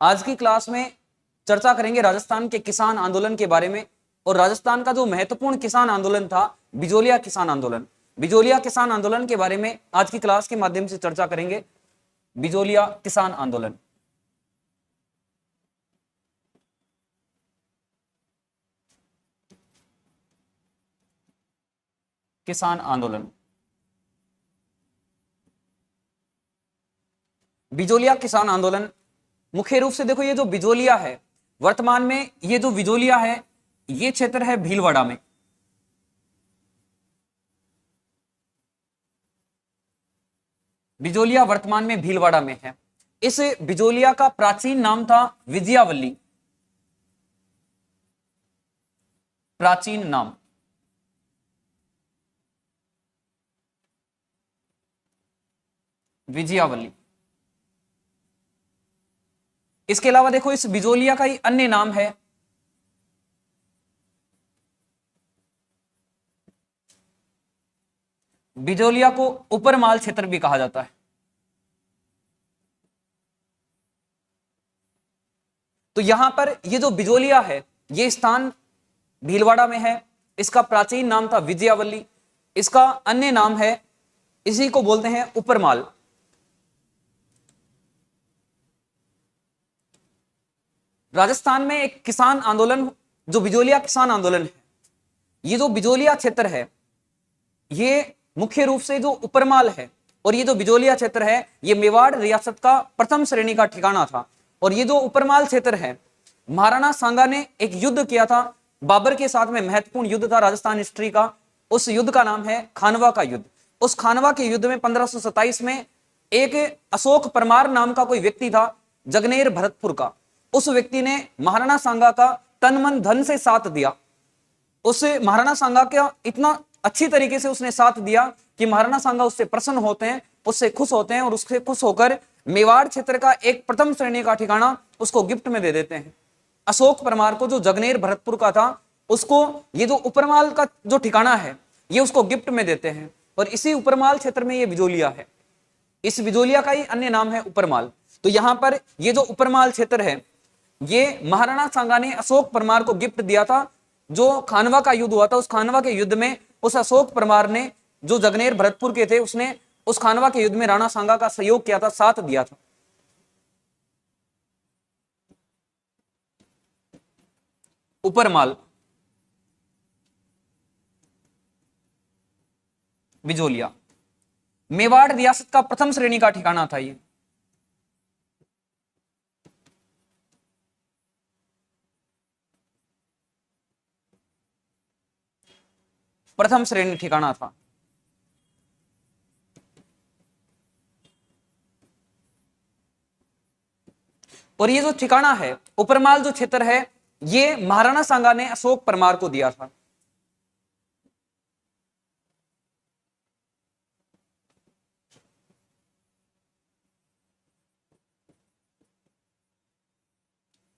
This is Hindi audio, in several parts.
आज की क्लास में चर्चा करेंगे राजस्थान के किसान आंदोलन के बारे में। और राजस्थान का जो महत्वपूर्ण किसान आंदोलन था, बिजोलिया किसान आंदोलन, बिजोलिया किसान आंदोलन के बारे में आज की क्लास के माध्यम से चर्चा करेंगे। बिजोलिया किसान आंदोलन, किसान आंदोलन, बिजोलिया किसान आंदोलन। मुख्य रूप से देखो, ये जो बिजोलिया है, वर्तमान में ये जो बिजोलिया है, ये क्षेत्र है भीलवाड़ा में। बिजोलिया वर्तमान में भीलवाड़ा में है। इस बिजोलिया का प्राचीन नाम था विजयावल्ली, प्राचीन नाम। विजयावल्ली। इसके अलावा देखो, इस बिजोलिया का ही अन्य नाम है बिजोलिया को उपरमाल क्षेत्र भी कहा जाता है। तो यहां पर ये जो बिजोलिया है, ये स्थान भीलवाड़ा में है। इसका प्राचीन नाम था विजयावल्ली, इसका अन्य नाम है, इसी को बोलते हैं उपरमाल। राजस्थान में एक किसान आंदोलन, जो बिजोलिया किसान आंदोलन है, ये जो बिजोलिया क्षेत्र है, ये मुख्य रूप से जो उपरमाल है, और ये जो बिजोलिया क्षेत्र है, ये मेवाड़ रियासत का प्रथम श्रेणी का ठिकाना था। और ये जो उपरमाल क्षेत्र है, महाराणा सांगा ने एक युद्ध किया था बाबर के साथ में, महत्वपूर्ण युद्ध था राजस्थान हिस्ट्री का। उस युद्ध का नाम है खानवा का युद्ध। उस खानवा के युद्ध में 1527 में एक अशोक परमार नाम का कोई व्यक्ति था, जगनेर भरतपुर का। उस व्यक्ति ने महाराणा सांगा का तन मन धन से साथ दिया। उस महाराणा सांगा का इतना अच्छी तरीके से उसने साथ दिया कि महाराणा सांगा उससे प्रसन्न होते हैं, उससे खुश होते हैं, और उससे खुश होकर मेवाड़ क्षेत्र का एक प्रथम श्रेणी का ठिकाना उसको गिफ्ट में दे देते हैं। अशोक परमार को, जो जगनेर भरतपुर का था, उसको ये जो उपरमाल का जो ठिकाना है, ये उसको गिफ्ट में देते हैं। और इसी उपरमाल क्षेत्र में ये बिजोलिया है। इस बिजोलिया का ही अन्य नाम है उपरमाल। तो यहां पर ये जो उपरमाल क्षेत्र है, ये महाराणा सांगा ने अशोक परमार को गिफ्ट दिया था। जो खानवा का युद्ध हुआ था, उस खानवा के युद्ध में उस अशोक परमार ने, जो जगनेर भरतपुर के थे, उसने उस खानवा के युद्ध में राणा सांगा का सहयोग किया था, साथ दिया था। उपरमाल, बिजोलिया, मेवाड़ रियासत का प्रथम श्रेणी का ठिकाना था। ये प्रथम श्रेणी ठिकाना था। और ये जो ठिकाना है, उपरमाल जो क्षेत्र है, ये महाराणा सांगा ने अशोक परमार को दिया था।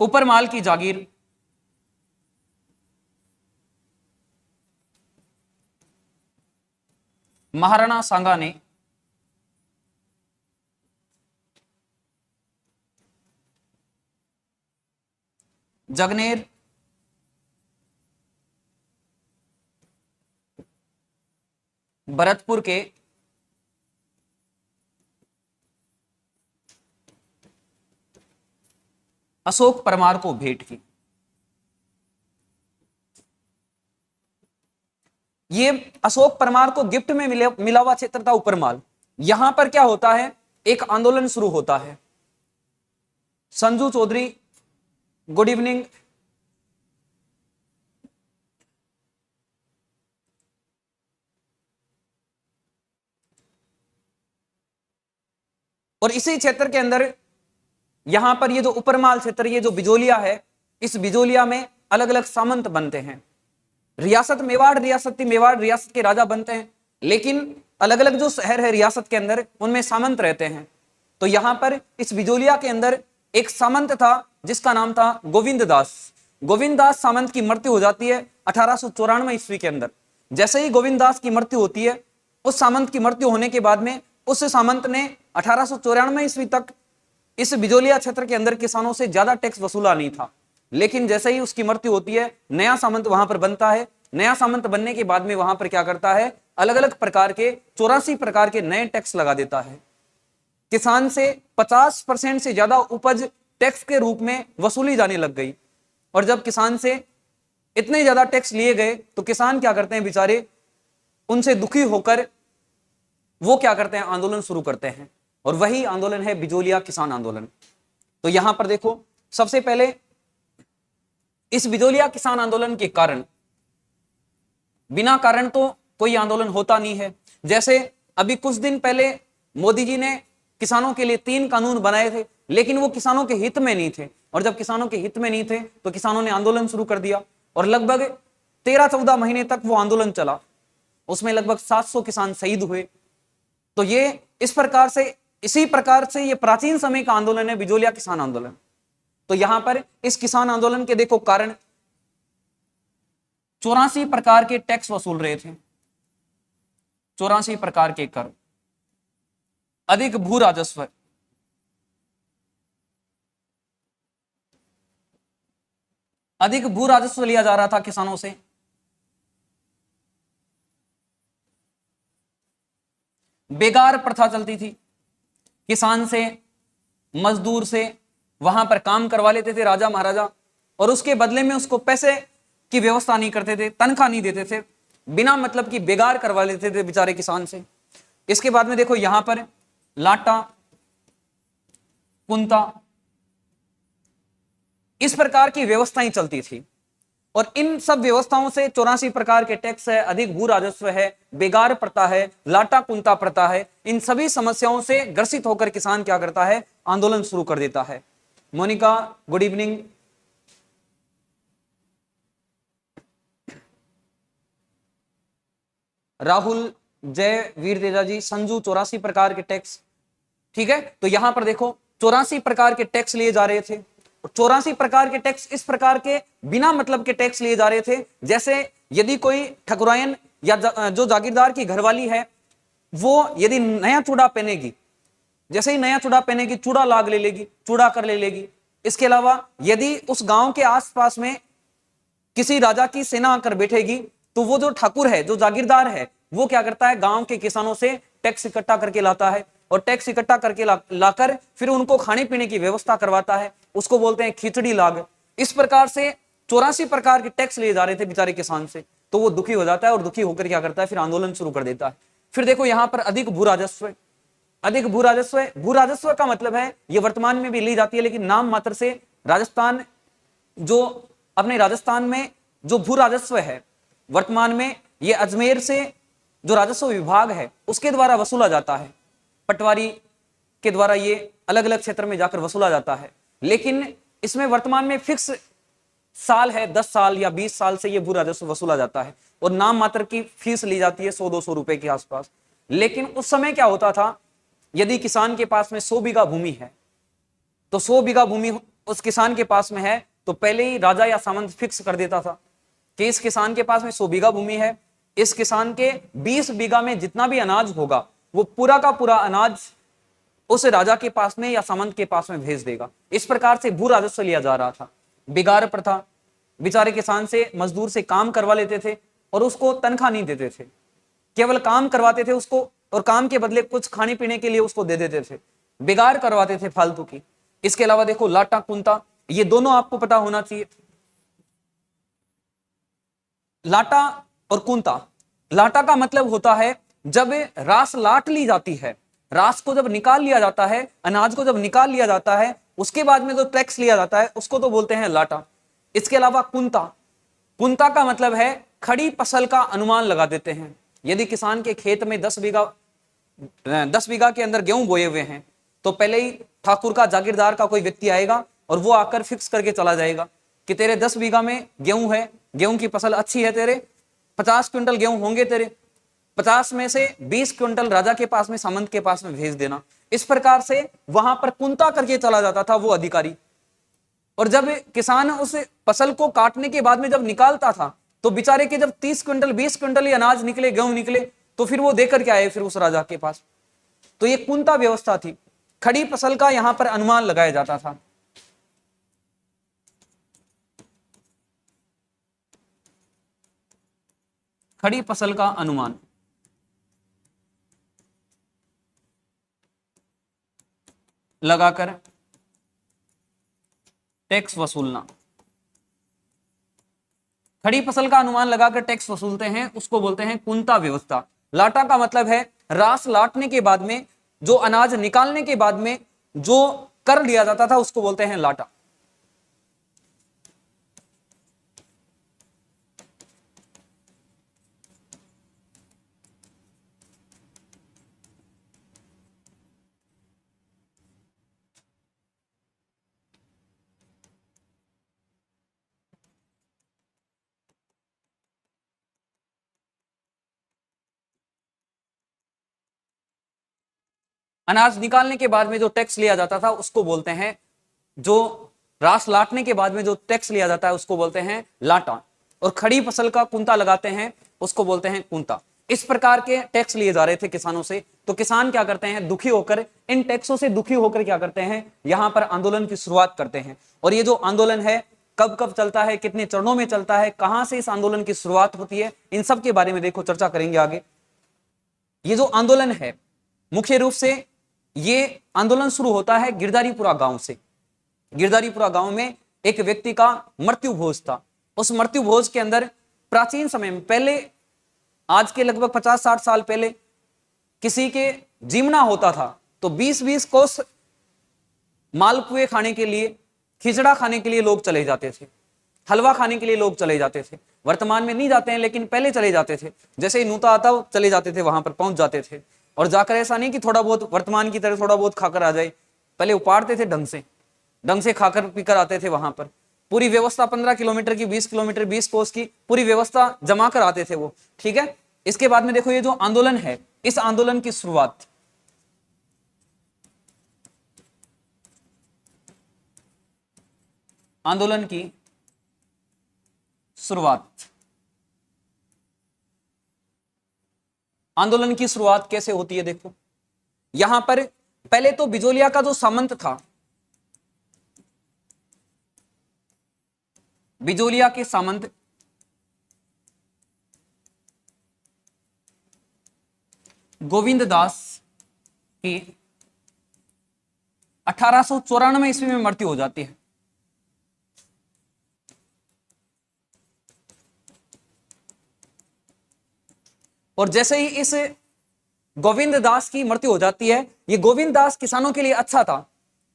उपरमाल की जागीर महाराणा सांगा ने जगनेर भरतपुर के अशोक परमार को भेंट की। ये अशोक परमार को गिफ्ट में मिला हुआ क्षेत्र था उपरमाल। यहां पर क्या होता है, एक आंदोलन शुरू होता है। Sanju Chaudhary, good evening. और इसी क्षेत्र के अंदर यहां पर ये जो उपरमाल क्षेत्र, ये जो बिजोलिया है, इस बिजोलिया में अलग अलग सामंत बनते हैं। रियासत मेवाड़ रियासत थी, मेवाड़ रियासत के राजा बनते हैं, लेकिन अलग अलग जो शहर है रियासत के अंदर, उनमें सामंत रहते हैं। तो यहां पर इस बिजोलिया के अंदर एक सामंत था जिसका नाम था गोविंद दास। गोविंद दास सामंत की मृत्यु हो जाती है 1894 ईस्वी के अंदर। जैसे ही गोविंद दास की मृत्यु होती है, उस सामंत की मृत्यु होने के बाद में उस सामंत ने 1894 ईस्वी तक इस बिजोलिया क्षेत्र के अंदर किसानों से ज्यादा टैक्स वसूला नहीं था, लेकिन जैसे ही उसकी मृत्यु होती है नया सामंत वहां पर बनता है। नया सामंत बनने के बाद में वहां पर क्या करता है, अलग अलग प्रकार के 84 प्रकार के नए टैक्स लगा देता है। किसान से 50% से ज्यादा उपज टैक्स के रूप में वसूली जाने लग गई। और जब किसान से इतने ज्यादा टैक्स लिए गए तो किसान क्या करते हैं बेचारे, उनसे दुखी होकर वो क्या करते हैं, आंदोलन शुरू करते हैं। और वही आंदोलन है बिजोलिया किसान आंदोलन। तो यहां पर देखो, सबसे पहले इस बिजोलिया किसान आंदोलन के कारण, बिना कारण तो कोई आंदोलन होता नहीं है। जैसे अभी कुछ दिन पहले मोदी जी ने किसानों के लिए 3 कानून बनाए थे, लेकिन वो किसानों के हित में नहीं थे। और जब किसानों के हित में नहीं थे तो किसानों ने आंदोलन शुरू कर दिया और लगभग 13-14 महीने तक वो आंदोलन चला। उसमें लगभग 700 किसान शहीद हुए। तो ये इस प्रकार से, इसी प्रकार से ये प्राचीन समय का आंदोलन है बिजोलिया किसान आंदोलन। तो यहां पर इस किसान आंदोलन के देखो कारण, 84 प्रकार के टैक्स वसूल रहे थे, 84 प्रकार के कर, अधिक भू राजस्व, अधिक भू राजस्व लिया जा रहा था किसानों से। बेगार प्रथा चलती थी, किसान से, मजदूर से वहां पर काम करवा लेते थे राजा महाराजा, और उसके बदले में उसको पैसे की व्यवस्था नहीं करते थे, तनख्वाह नहीं देते थे, बिना मतलब की बेगार करवा लेते थे बेचारे किसान से। इसके बाद में देखो यहां पर लाटा, कुंता, इस प्रकार की व्यवस्थाएं चलती थी। और इन सब व्यवस्थाओं से 84 प्रकार के टैक्स है, अधिक भू राजस्व है, बेगार प्रथा है, लाटा कुंता प्रथा है, इन सभी समस्याओं से ग्रसित होकर किसान क्या करता है, आंदोलन शुरू कर देता है। Monika, good evening. राहुल, जय, वीर तेजा जी, संजू, 84 प्रकार के टैक्स। ठीक है, तो यहां पर देखो 84 प्रकार के टैक्स लिए जा रहे थे। 84 प्रकार के टैक्स इस प्रकार के बिना मतलब के टैक्स लिए जा रहे थे। जैसे यदि कोई ठकुरायन या जो जागीरदार की घरवाली है, वो यदि नया चूड़ा पहनेगी, जैसे ही नया चूड़ा पहनेगी चूड़ा लाग ले लेगी, चूड़ा कर ले लेगी। इसके अलावा यदि उस गांव के आसपास में किसी राजा की सेना आकर बैठेगी तो वो जो ठाकुर है, जो जागीरदार है, वो क्या करता है, गांव के किसानों से टैक्स इकट्ठा करके लाता है। और टैक्स इकट्ठा करके लाकर फिर उनको खाने पीने की व्यवस्था करवाता है, उसको बोलते हैं खिचड़ी लाग। इस प्रकार से 84 प्रकार के टैक्स लिए जा रहे थे बेचारे किसान से। तो वो दुखी हो जाता है और दुखी होकर क्या करता है, फिर आंदोलन शुरू कर देता है। फिर देखो यहां पर अधिक भू राजस्व, अधिक भू राजस्व। भू राजस्व का मतलब है ये वर्तमान में भी ली जाती है, लेकिन नाम मात्र से। राजस्थान, जो अपने राजस्थान में जो भू राजस्व है वर्तमान में, ये अजमेर से जो राजस्व विभाग है उसके द्वारा वसूला जाता है, पटवारी के द्वारा ये अलग अलग क्षेत्र में जाकर वसूला जाता है। लेकिन इसमें वर्तमान में फिक्स साल है, 10 साल या 20 साल से ये भू राजस्व वसूला जाता है और नाम मात्र की फीस ली जाती है 100-200 रुपए के आसपास। लेकिन उस समय क्या होता था, यदि किसान के पास में 100 बीघा भूमि है तो 100 बीघा भूमि उस किसान के पास में है तो पहले ही राजा या सामंत फिक्स कर देता था कि इस किसान के पास में 100 बीघा भूमि है, इस किसान के 20 बीघा में जितना भी अनाज होगा वो पूरा का पूरा अनाज उस राजा के पास में या सामंत के पास में भेज देगा। इस प्रकार से भू राजस्व लिया जा रहा था। बेगार प्रथा, बेचारे किसान से, मजदूर से काम करवा लेते थे और उसको तनख्वाह नहीं देते थे, केवल काम करवाते थे उसको और काम के बदले कुछ खाने पीने के लिए उसको दे देते थे, बेगार करवाते थे फालतू की। इसके अलावा देखो लाटा कुंता, ये दोनों आपको पता होना चाहिए। लाटा और कुंता, लाटा का मतलब होता है जब रास लाट ली जाती है, रास को जब निकाल लिया जाता है, अनाज को जब निकाल लिया जाता है, उसके बाद में जो टैक्स लिया जाता है उसको तो बोलते हैं लाटा। इसके अलावा कुंता, कुंता का मतलब है खड़ी फसल का अनुमान लगा देते हैं। यदि किसान के खेत में 10 बीघा के अंदर गेहूं बोए हुए हैं तो पहले ही ठाकुर का, जागीरदार का कोई व्यक्ति आएगा और वो आकर फिक्स करके चला जाएगा कि तेरे 10 बीघा में गेहूं है, गेहूं की फसल अच्छी है, तेरे 50 क्विंटल गेहूं होंगे, तेरे 50 में से 20 क्विंटल राजा के पास में, सामंत के पास में भेज देना। इस प्रकार से वहां पर कुंता करके चला जाता था वो अधिकारी। और जब किसान उस फसल को काटने के बाद में जब निकालता था तो बेचारे के जब 30 क्विंटल 20 क्विंटल ही अनाज निकले, गेहूं निकले, तो फिर वो देकर के आए फिर उस राजा के पास। तो ये कुंता व्यवस्था थी। खड़ी फसल का यहां पर अनुमान लगाया जाता था। खड़ी फसल का अनुमान लगाकर टैक्स वसूलना। खड़ी फसल का अनुमान लगाकर टैक्स वसूलते हैं, उसको बोलते हैं कुंता व्यवस्था। लाटा का मतलब है रास लाटने के बाद में जो अनाज निकालने के बाद में जो कर लिया जाता था उसको बोलते हैं लाटा। अनाज निकालने के बाद में जो टैक्स लिया जाता था उसको बोलते हैं, जो रास लाटने के बाद में जो टैक्स लिया जाता है उसको बोलते हैं लाटा। और खड़ी फसल का कुंता लगाते हैं उसको बोलते हैं कुंता। इस प्रकार के टैक्स लिए जा रहे थे किसानों से। तो किसान क्या करते हैं, दुखी होकर, इन टैक्सों से दुखी होकर क्या करते हैं, यहां पर आंदोलन की शुरुआत करते हैं। और ये जो आंदोलन है कब कब चलता है, कितने चरणों में चलता है, कहां से इस आंदोलन की शुरुआत होती है, इन सब के बारे में देखो चर्चा करेंगे आगे। ये जो आंदोलन है मुख्य रूप से ये आंदोलन शुरू होता है गिरधारीपुरा गांव से। गिरधारीपुरा गांव में एक व्यक्ति का मृत्यु भोज था। उस मृत्यु भोज के अंदर प्राचीन समय में, पहले आज के लगभग 50-60 साल पहले किसी के जीवना होता था तो 20-20 कोस मालपुए खाने के लिए, खिचड़ा खाने के लिए लोग चले जाते थे, हलवा खाने के लिए लोग चले जाते थे। वर्तमान में नहीं जाते हैं लेकिन पहले चले जाते थे। जैसे ही नूता आता चले जाते थे, वहां पर पहुंच जाते थे। और जाकर ऐसा नहीं कि थोड़ा बहुत वर्तमान की तरह थोड़ा बहुत खाकर आ जाए, पहले उपाड़ते थे ढंग से खाकर पीकर आते थे। वहां पर पूरी व्यवस्था 15 किलोमीटर की, 20 किलोमीटर, 20 कोस की पूरी व्यवस्था जमा कर आते थे वो, ठीक है। इसके बाद में देखो ये जो आंदोलन है, इस आंदोलन की शुरुआत आंदोलन की शुरुआत कैसे होती है देखो। यहां पर पहले तो बिजोलिया का जो सामंत था, बिजोलिया के सामंत गोविंद दास की 1894 ईस्वी में मृत्यु हो जाती है। और जैसे ही इस गोविंद दास की मृत्यु हो जाती है, ये गोविंद दास किसानों के लिए अच्छा था।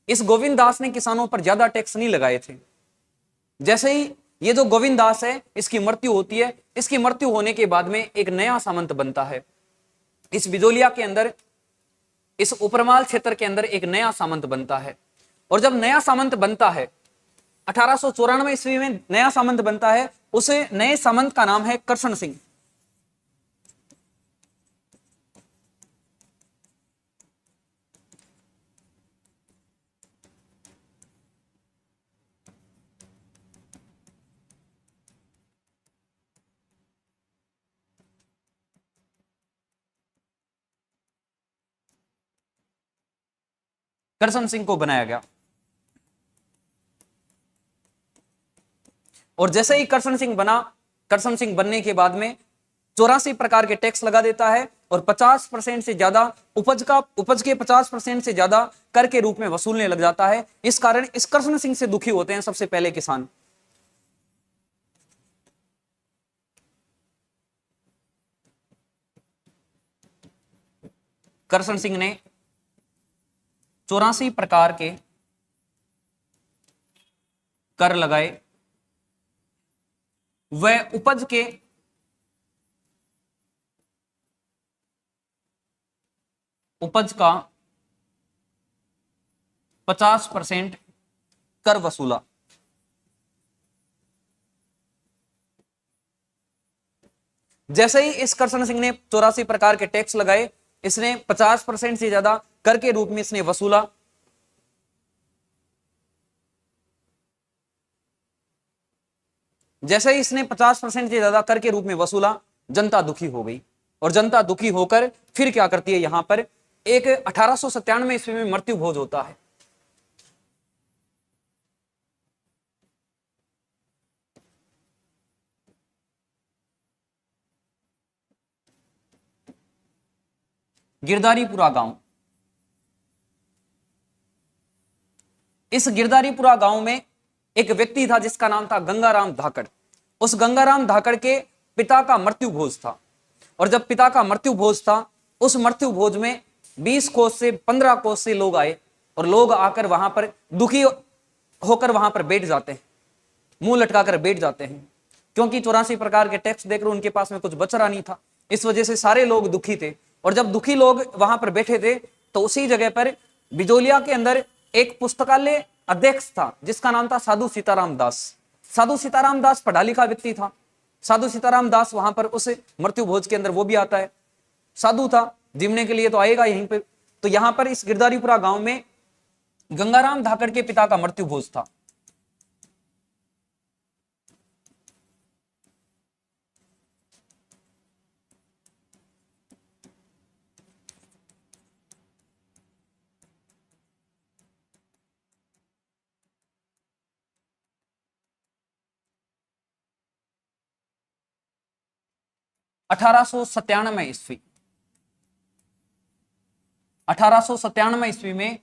इस गोविंद दास ने किसानों पर ज्यादा टैक्स नहीं लगाए थे। जैसे ही ये जो गोविंद दास है इसकी मृत्यु होती है, इसकी मृत्यु होने के बाद में एक नया सामंत बनता है। इस बिजोलिया के अंदर, इस उपरमाल क्षेत्र के अंदर एक नया सामंत बनता है। और जब नया सामंत बनता है 1894 ईस्वी में नया सामंत बनता है, उस नए सामंत का नाम है करशन सिंह। करशन सिंह को बनाया गया। और जैसे ही करशन सिंह बना, करशन सिंह बनने के बाद में 84 प्रकार के टैक्स लगा देता है और 50% से ज्यादा उपज के 50% से ज्यादा कर के रूप में वसूलने लग जाता है। इस कारण इस करशन सिंह से दुखी होते हैं सबसे पहले किसान। करशन सिंह ने 84 प्रकार के कर लगाए। वह उपज का 50% कर वसूला। जैसे ही इस करशन सिंह ने 84 प्रकार के टैक्स लगाए, इसने 50% से ज्यादा कर के रूप में इसने वसूला। जैसे ही इसने 50% से ज्यादा कर के रूप में वसूला, जनता दुखी हो गई। और जनता दुखी होकर फिर क्या करती है, यहां पर एक 1897 ईस्वी में मृत्यु भोज होता है। गिरधारीपुरा गांव, इस गिरधारीपुरा गांव में एक व्यक्ति था जिसका नाम था गंगाराम धाकड़। उस गंगाराम धाकड़ के पिता का मृत्यु भोज था, और जब पिता का मृत्यु भोज था, उस मृत्यु भोज में 20 कोस से 15 कोस से लोग आए, और लोग आकर वहां पर दुखी होकर वहां पर बैठ जाते हैं, मुंह लटकाकर बैठ जाते हैं, क्योंकि 84 प्रकार के टैक्स देकर उनके पास में कुछ बच रहा नहीं था। इस वजह से सारे लोग दुखी थे, और जब दुखी लोग वहां पर बैठे थे तो उसी जगह पर बिजोलिया के अंदर एक पुस्तकालय अध्यक्ष था जिसका नाम था साधु सीताराम दास। साधु सीताराम दास पढ़ा लिखा व्यक्ति था। साधु सीताराम दास वहां पर उस मृत्यु भोज के अंदर वो भी आता है। साधु था, जीवने के लिए तो आएगा यहीं पे। तो यहां पर इस गिरधारीपुरा गांव में गंगाराम धाकड़ के पिता का मृत्यु भोज था। अठारह सौ सत्तानवे ईस्वी में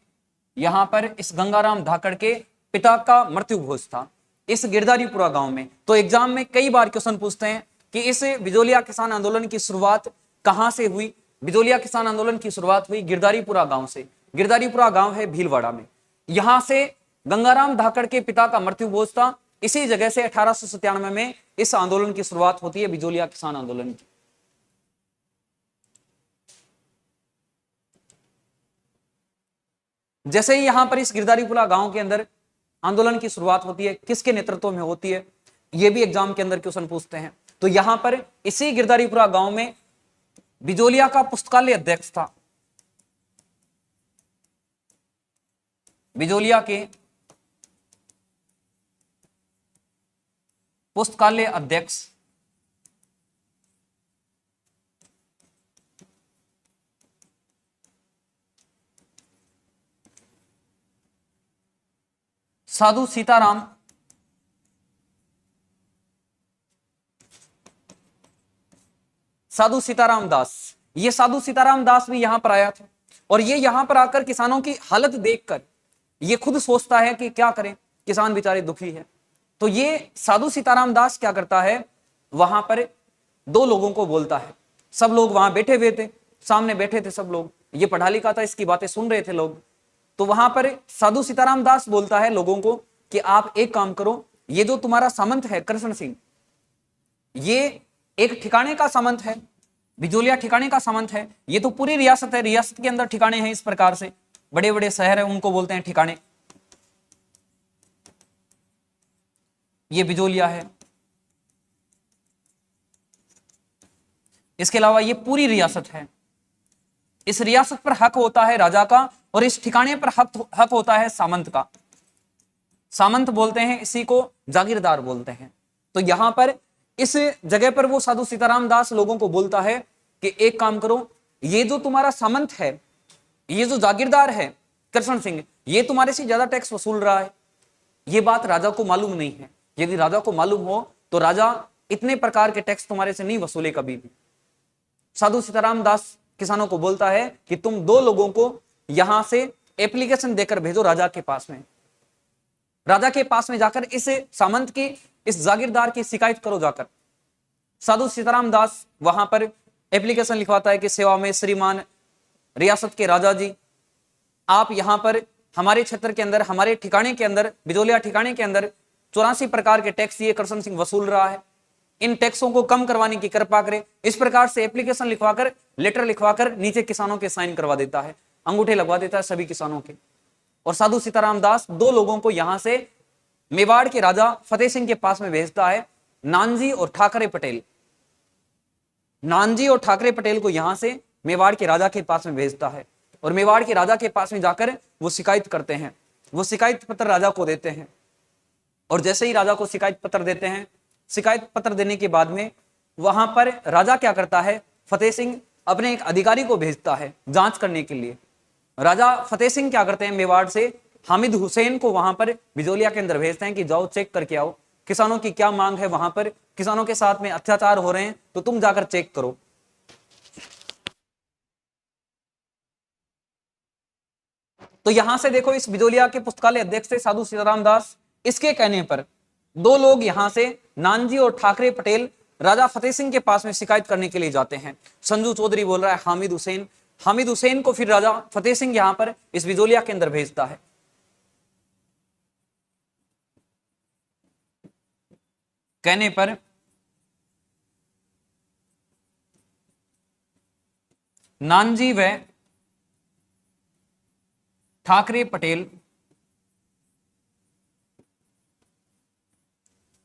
यहां पर इस गंगाराम धाकड़ के पिता का मृत्यु भोज था इस गिरधारीपुरा गांव में। तो एग्जाम में कई बार क्वेश्चन पूछते हैं कि इस बिजोलिया किसान आंदोलन की शुरुआत कहां से हुई। बिजोलिया किसान आंदोलन की शुरुआत हुई गिरधारीपुरा गांव से। गिरधारीपुरा गांव है भीलवाड़ा में। यहां से गंगाराम धाकड़ के पिता का मृत्यु भोज था। इसी जगह से 1897 में इस आंदोलन की शुरुआत होती है, बिजोलिया किसान आंदोलन की। जैसे ही यहां पर इस गिरधारीपुरा गांव के अंदर आंदोलन की शुरुआत होती है, किसके नेतृत्व में होती है, यह भी एग्जाम के अंदर क्वेश्चन पूछते हैं। तो यहां पर इसी गिरधारीपुरा गांव में बिजोलिया का पुस्तकालय अध्यक्ष था। बिजोलिया के पुस्तकालय अध्यक्ष साधु सीताराम दास। ये साधु सीताराम दास भी यहां पर आया था, और ये यहां पर आकर किसानों की हालत देखकर ये खुद सोचता है कि क्या करें, किसान बेचारे दुखी है। तो ये साधु सीताराम दास क्या करता है, वहां पर दो लोगों को बोलता है। सब लोग वहां बैठे हुए थे, सामने बैठे थे सब लोग, ये पढ़ा लिखा था, इसकी बातें सुन रहे थे लोग। तो वहां पर साधु सीताराम दास बोलता है लोगों को कि आप एक काम करो, ये जो तुम्हारा सामंत है कृष्ण सिंह, ये एक ठिकाने का सामंत है, बिजोलिया ठिकाने का सामंत है। ये तो पूरी रियासत है, रियासत के अंदर ठिकाने हैं, इस प्रकार से बड़े बड़े शहर है उनको बोलते हैं ठिकाने। ये बिजोलिया है, इसके अलावा ये पूरी रियासत है। इस रियासत पर हक होता है राजा का, और इस ठिकाने पर हक होता है सामंत का। सामंत बोलते हैं इसी को, जागीरदार बोलते हैं। तो यहां पर इस जगह पर वो साधु सीताराम दास लोगों को बोलता है कि एक काम करो, ये जो तुम्हारा सामंत है, ये जो जागीरदार है कृष्ण सिंह, ये तुम्हारे से ज्यादा टैक्स वसूल रहा है। ये बात राजा को मालूम नहीं है। यदि राजा को मालूम हो तो राजा इतने प्रकार के टैक्स तुम्हारे से नहीं वसूले कभी भी। साधु सीताराम दास किसानों को बोलता है कि तुम दो लोगों को यहां से एप्लीकेशन देकर भेजो राजा के पास में। राजा के पास में जाकर इस सामंत की, इस जागीरदार की शिकायत करो जाकर। साधु सीताराम दास वहां पर एप्लीकेशन लिखवाता है कि सेवा में श्रीमान रियासत के राजा जी, आप यहां पर हमारे क्षेत्र के अंदर, हमारे ठिकाने के अंदर, बिजोलिया ठिकाने के अंदर 84 प्रकार के टैक्स ये कृष्ण सिंह वसूल रहा है, इन टैक्सों को कम करवाने की कृपा करें। इस प्रकार से एप्लीकेशन लिखवाकर, लेटर लिखवाकर नीचे किसानों के साइन करवा देता है, अंगूठे लगवा देता है सभी किसानों के। और साधु सीताराम दास दो लोगों को यहां से मेवाड़ के राजा फतेह सिंह के पास में भेजता है, नानजी और ठाकरे पटेल। नानजी और ठाकरे पटेल को यहां से मेवाड़ के राजा के पास में भेजता है, और मेवाड़ के राजा के पास में जाकर वो शिकायत करते हैं। वो शिकायत पत्र राजा को देते हैं, और जैसे ही राजा को शिकायत पत्र देते हैं, शिकायत पत्र देने के बाद में वहां पर राजा क्या करता है, फतेह सिंह अपने एक अधिकारी को भेजता है जांच करने के लिए। राजा फतेह सिंह क्या करते हैं, मेवाड़ से हामिद हुसैन को वहां पर बिजोलिया के अंदर भेजते हैं कि जाओ चेक करके आओ, किसानों की क्या मांग है, वहां पर किसानों के साथ में अत्याचार हो रहे हैं, तो तुम जाकर चेक करो। तो यहां से देखो, इस बिजोलिया के पुस्तकालय अध्यक्ष थे साधु सीताराम दास। इसके कहने पर दो लोग यहां से, नानजी और ठाकरे पटेल, राजा फतेह सिंह के पास में शिकायत करने के लिए जाते हैं। संजू चौधरी बोल रहा है हामिद हुसैन को फिर राजा फतेह सिंह यहां पर इस बिजोलिया के अंदर भेजता है। कहने पर नानजी व ठाकरे पटेल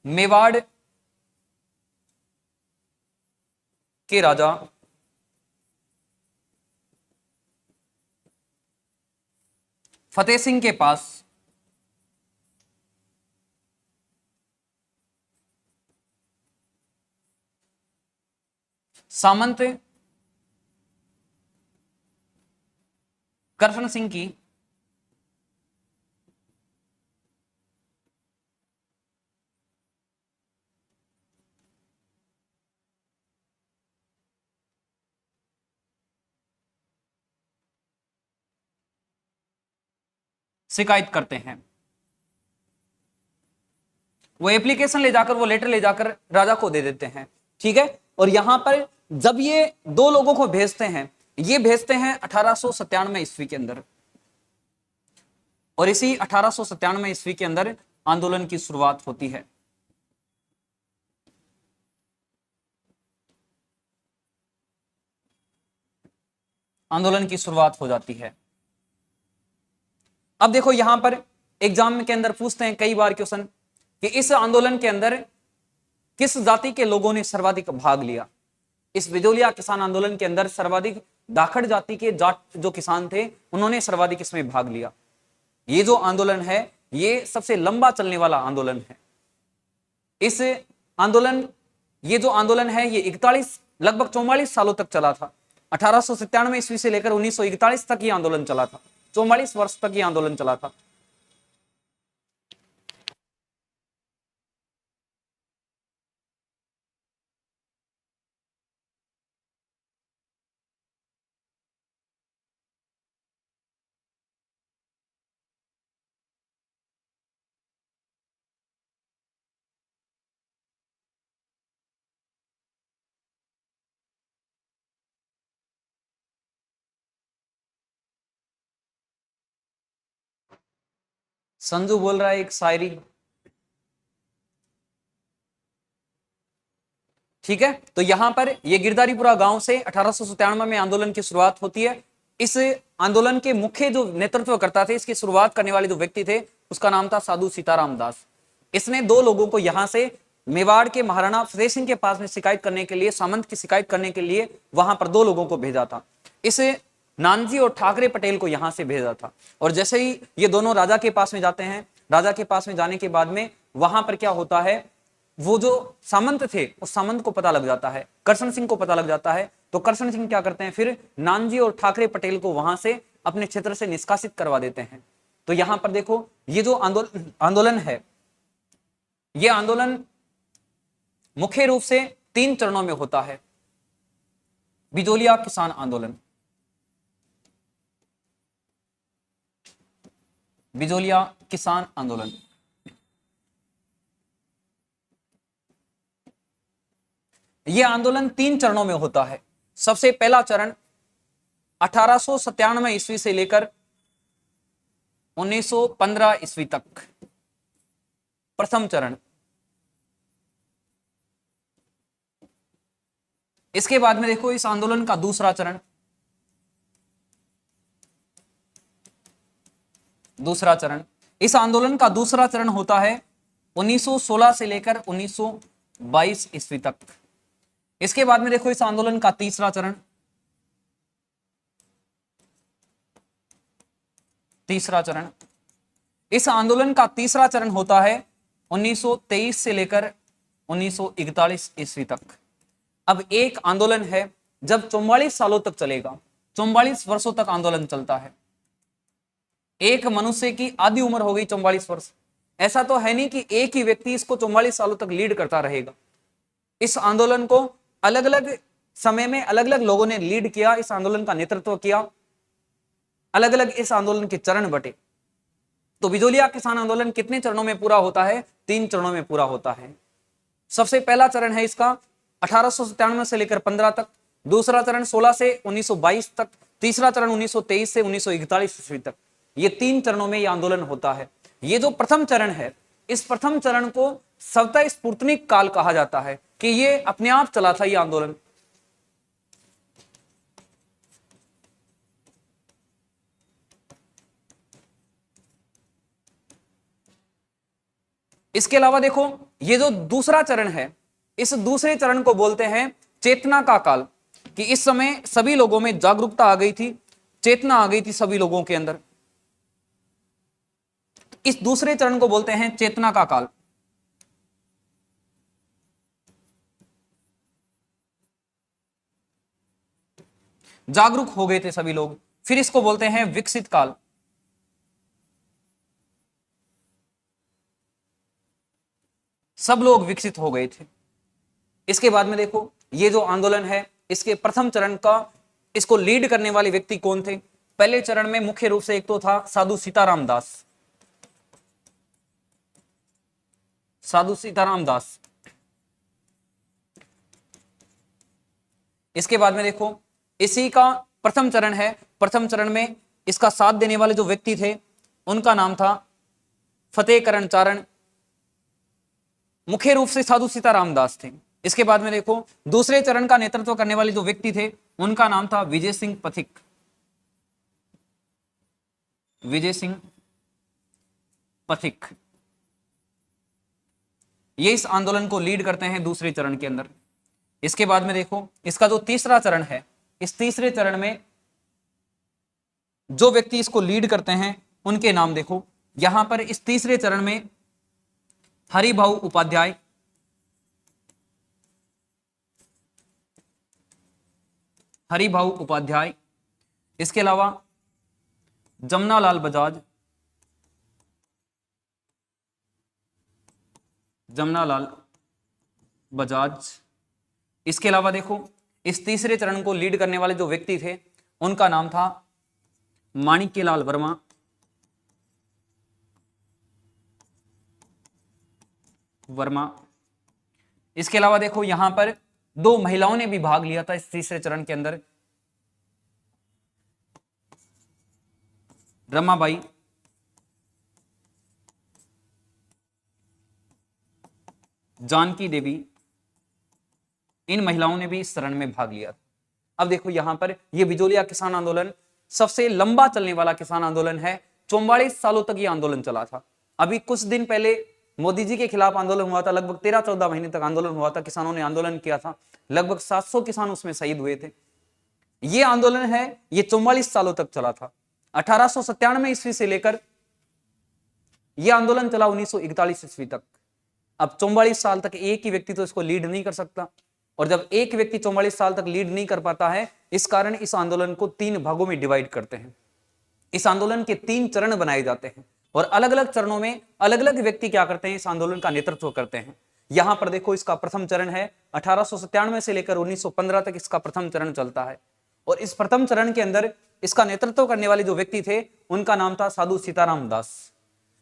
मेवाड़ के राजा फतेह सिंह के पास सामंत करशन सिंह की शिकायत करते हैं। वो एप्लीकेशन ले जाकर, वो लेटर ले जाकर राजा को दे देते हैं, ठीक है। और यहां पर जब ये दो लोगों को भेजते हैं, ये भेजते हैं 1897 ईस्वी के अंदर, और इसी 1897 ईस्वी के अंदर आंदोलन की शुरुआत होती है। आंदोलन की शुरुआत हो जाती है। अब देखो, यहां पर एग्जाम के अंदर पूछते हैं कई बार क्वेश्चन कि इस आंदोलन के अंदर किस जाति के लोगों ने सर्वाधिक भाग लिया। इस बिजोलिया किसान आंदोलन के अंदर सर्वाधिक दाखड़ जाति के जाट जो किसान थे, उन्होंने सर्वाधिक इसमें भाग लिया। ये जो आंदोलन है, ये सबसे लंबा चलने वाला आंदोलन है। इस आंदोलन, ये जो आंदोलन है, ये 41 लगभग 44 सालों तक चला था। 1897 ईस्वी से लेकर 1941 तक ये आंदोलन चला था। 44 वर्ष तक ये आंदोलन चला था। संजू बोल रहा है एक शायरी, ठीक है। तो यहां पर ये गिरधारीपुरा गांव से 1897 में आंदोलन की शुरुआत होती है। इस आंदोलन के मुख्य जो नेतृत्व करता थे, इसकी शुरुआत करने वाले जो व्यक्ति थे, उसका नाम था साधु सीताराम दास। इसने दो लोगों को यहां से मेवाड़ के महाराणा फतेह सिंह के पास में शिकायत करने के लिए, सामंत की शिकायत करने के लिए वहां पर दो लोगों को भेजा था। इस नानजी और ठाकरे पटेल को यहां से भेजा था। और जैसे ही ये दोनों राजा के पास में जाते हैं, राजा के पास में जाने के बाद में वहां पर क्या होता है, वो जो सामंत थे, उस सामंत को पता लग जाता है, करशन सिंह को पता लग जाता है। तो करशन सिंह क्या करते हैं, फिर नानजी और ठाकरे पटेल को वहां से अपने क्षेत्र से निष्कासित करवा देते हैं। तो यहां पर देखो, ये जो आंदोलन है, ये आंदोलन मुख्य रूप से 3 चरणों में होता है। बिजोलिया किसान आंदोलन, बिजोलिया किसान आंदोलन, यह आंदोलन 3 चरणों में होता है। सबसे पहला चरण 1897 ईस्वी से लेकर 1915 ईस्वी तक, प्रथम चरण। इसके बाद में देखो, इस आंदोलन का दूसरा चरण, दूसरा चरण, इस आंदोलन का दूसरा चरण होता है 1916 से लेकर 1922 ईस्वी तक। इसके बाद में देखो, इस आंदोलन का तीसरा चरण, तीसरा चरण, इस आंदोलन का तीसरा चरण होता है 1923 से लेकर 1941 ईस्वी तक। अब एक आंदोलन है जब 44 सालों तक चलेगा, 44 वर्षों तक आंदोलन चलता है। एक मनुष्य की आधी उम्र हो गई 44 वर्ष। ऐसा तो है नहीं कि एक ही व्यक्ति इसको 44 सालों तक लीड करता रहेगा। इस आंदोलन को अलग अलग समय में अलग अलग लोगों ने लीड किया, इस आंदोलन का नेतृत्व किया, अलग अलग इस आंदोलन के चरण बटे। तो बिजोलिया किसान आंदोलन कितने चरणों में पूरा होता है? 3 चरणों में पूरा होता है। सबसे पहला चरण है इसका 1897 से लेकर 15 तक, दूसरा चरण 16 से 1922 तक, तीसरा चरण 1923 से 1941 ईस्वी तक। ये 3 चरणों में यह आंदोलन होता है। ये जो प्रथम चरण है, इस प्रथम चरण को स्वतः स्फूर्तनिक काल कहा जाता है कि ये अपने आप चला था ये आंदोलन। इसके अलावा देखो, ये जो दूसरा चरण है, इस दूसरे चरण को बोलते हैं चेतना का काल, कि इस समय सभी लोगों में जागरूकता आ गई थी, चेतना आ गई थी सभी लोगों के अंदर। इस दूसरे चरण को बोलते हैं चेतना का काल। जागरूक हो गए थे सभी लोग। फिर इसको बोलते हैं विकसित काल। सब लोग विकसित हो गए थे। इसके बाद में देखो, ये जो आंदोलन है, इसके प्रथम चरण का इसको लीड करने वाले व्यक्ति कौन थे? पहले चरण में मुख्य रूप से एक तो था साधु सीताराम दास। साधु सीताराम दास। इसके बाद में देखो, इसी का प्रथम चरण है। प्रथम चरण में इसका साथ देने वाले जो व्यक्ति थे, उनका नाम था फतेहकरण चारण। मुख्य रूप से साधु सीताराम दास थे। इसके बाद में देखो, दूसरे चरण का नेतृत्व करने वाले जो व्यक्ति थे, उनका नाम था विजय सिंह पथिक। विजय सिंह पथिक ये इस आंदोलन को लीड करते हैं दूसरे चरण के अंदर। इसके बाद में देखो, इसका जो तीसरा चरण है, इस तीसरे चरण में जो व्यक्ति इसको लीड करते हैं, उनके नाम देखो। यहां पर इस तीसरे चरण में हरिभाऊ उपाध्याय, हरिभाऊ उपाध्याय। इसके अलावा जमनालाल बजाज, जमनालाल बजाज। इसके अलावा देखो, इस तीसरे चरण को लीड करने वाले जो व्यक्ति थे, उनका नाम था माणिक्यलाल वर्मा। वर्मा। इसके अलावा देखो, यहां पर 2 महिलाओं ने भी भाग लिया था इस तीसरे चरण के अंदर। रमाबाई, जानकी देवी, इन महिलाओं ने भी इस चरण में भाग लिया था। अब देखो, यहां पर यह बिजोलिया किसान आंदोलन सबसे लंबा चलने वाला किसान आंदोलन है। 44 सालों तक यह आंदोलन चला था। अभी कुछ दिन पहले मोदी जी के खिलाफ आंदोलन हुआ था, लगभग 13-14 महीने तक आंदोलन हुआ था, किसानों ने आंदोलन किया था, लगभग 700 किसान उसमें शहीद हुए थे। यह आंदोलन है, यह 44 सालों तक चला था। 1897 ईस्वी से लेकर यह आंदोलन चला 1941 ईस्वी तक। अब 44 साल तक एक ही व्यक्ति तो इसको लीड नहीं कर सकता, और जब एक व्यक्ति 44 साल तक लीड नहीं कर पाता है, इस कारण इस आंदोलन को 3 भागों में डिवाइड करते हैं। इस आंदोलन के 3 चरण बनाए जाते हैं, और अलग अलग चरणों में अलग अलग व्यक्ति क्या करते हैं, इस आंदोलन का नेतृत्व करते हैं। यहां पर देखो, इसका प्रथम चरण है 1897 से लेकर 1915 तक इसका प्रथम चरण चलता है। और इस प्रथम चरण के अंदर इसका नेतृत्व करने वाले जो व्यक्ति थे, उनका नाम था साधु सीताराम दास।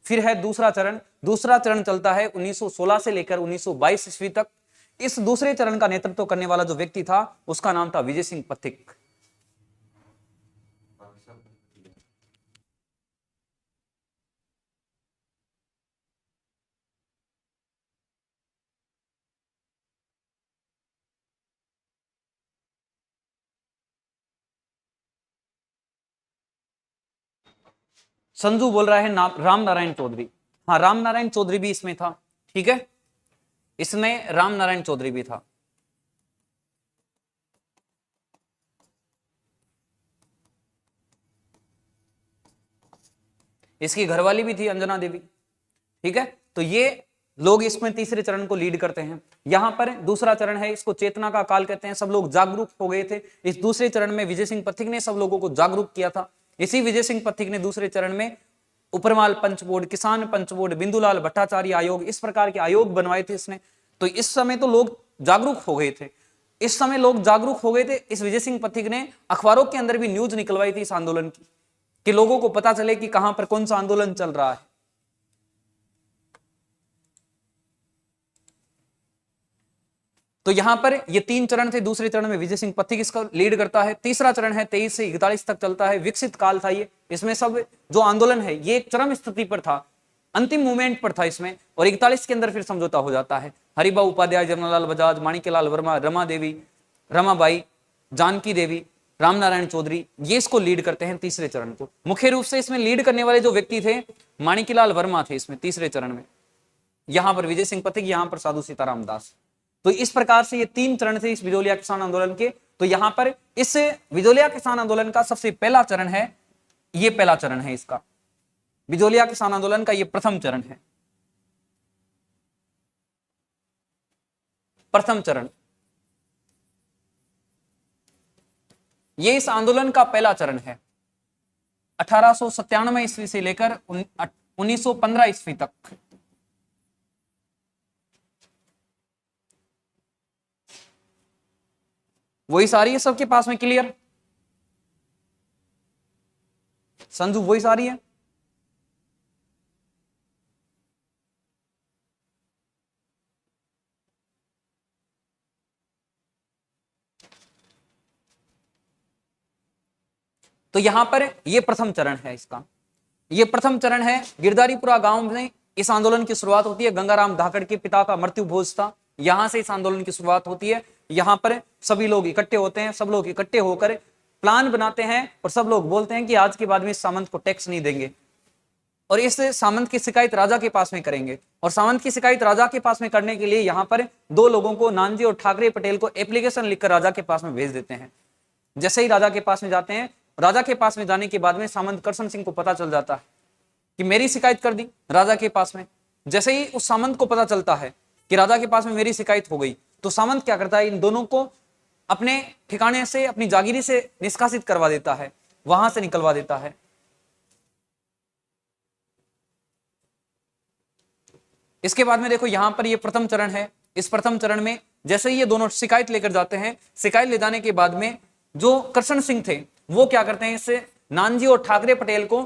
फिर है दूसरा चरण। दूसरा चरण चलता है 1916 से लेकर 1922 ईस्वी तक। इस दूसरे चरण का नेतृत्व करने वाला जो व्यक्ति था, उसका नाम था विजय सिंह पथिक। संजू बोल रहा है राम नारायण चौधरी। हाँ, राम नारायण चौधरी भी इसमें था। ठीक है, इसमें राम नारायण चौधरी भी था। इसकी घरवाली भी थी अंजना देवी। ठीक है, तो ये लोग इसमें तीसरे चरण को लीड करते हैं। यहां पर दूसरा चरण है, इसको चेतना का काल कहते हैं। सब लोग जागरूक हो गए थे। इस दूसरे चरण में विजय सिंह पथिक ने सब लोगों को जागरूक किया था। इसी विजय सिंह पथिक ने दूसरे चरण में उपरमाल पंच बोर्ड, किसान पंच बोर्ड, बिंदुलाल भट्टाचार्य आयोग, इस प्रकार के आयोग बनवाए थे इसने। तो इस समय तो लोग जागरूक हो गए थे। इस समय लोग जागरूक हो गए थे। इस विजय सिंह पथिक ने अखबारों के अंदर भी न्यूज निकलवाई थी इस आंदोलन की, कि लोगों को पता चले कि कहां पर कौन सा आंदोलन चल रहा है। तो यहां पर ये 3 चरण थे। दूसरे चरण में विजय सिंह पथिक इसका लीड करता है। तीसरा चरण है 23 से 41 तक चलता है, विकसित काल था ये। इसमें सब जो आंदोलन है ये एक चरम स्थिति पर था, अंतिम मूवमेंट पर था इसमें। और 41 के अंदर फिर समझौता हो जाता है। हरिभाऊ उपाध्याय, जमनालाल बजाज, माणिक्यलाल वर्मा, रमा देवी, रमाबाई, जानकी देवी, रामनारायण चौधरी, ये इसको लीड करते हैं तीसरे चरण को। मुख्य रूप से इसमें लीड करने वाले जो व्यक्ति थे, माणिक्यलाल वर्मा थे इसमें तीसरे चरण में। यहां पर विजय सिंह पथिक, यहां पर साधु सीताराम दास। तो इस प्रकार से ये 3 चरण थे इस बिजोलिया किसान आंदोलन के। तो यहां पर इस बिजोलिया किसान आंदोलन का सबसे पहला चरण है, ये पहला चरण है इसका, बिजोलिया किसान आंदोलन का ये प्रथम चरण है। प्रथम चरण ये इस आंदोलन का पहला चरण है। 1897 ईस्वी से लेकर 1915 ईस्वी तक। वही सारी है सबके पास में, क्लियर? संजू वही सारी है। तो यहां पर ये प्रथम चरण है इसका, ये प्रथम चरण है। गिरधारीपुरा गांव में इस आंदोलन की शुरुआत होती है। गंगाराम धाकड़ के पिता का मृत्यु भोज था, यहां से इस आंदोलन की शुरुआत होती है। यहां पर सभी लोग इकट्ठे होते हैं, सब लोग इकट्ठे होकर प्लान बनाते हैं और सब लोग बोलते हैं कि आज के बाद में इस सामंत को टैक्स नहीं देंगे और इस सामंत की शिकायत राजा के पास में करेंगे। और सामंत की शिकायत राजा के पास में करने के लिए यहां पर 2 लोगों को, नानजी और ठाकरे पटेल को, एप्लीकेशन लिखकर राजा के पास में भेज देते हैं। जैसे ही राजा के पास में जाते हैं, राजा के पास में जाने के बाद में सामंत करशन सिंह को पता चल जाता है कि मेरी शिकायत कर दी राजा के पास में। जैसे ही उस सामंत को पता चलता है कि राजा के पास में मेरी शिकायत हो गई, तो सामंत क्या करता है, इन दोनों को अपने ठिकाने से, अपनी जागीरी से निष्कासित करवा देता है, वहां से निकलवा देता है। इसके बाद में देखो यहां पर ये प्रथम चरण है। इस प्रथम चरण में जैसे ही ये दोनों शिकायत लेकर जाते हैं, शिकायत ले जाने के बाद में जो करशन सिंह थे वो क्या करते हैं, इससे नानजी और ठाकरे पटेल को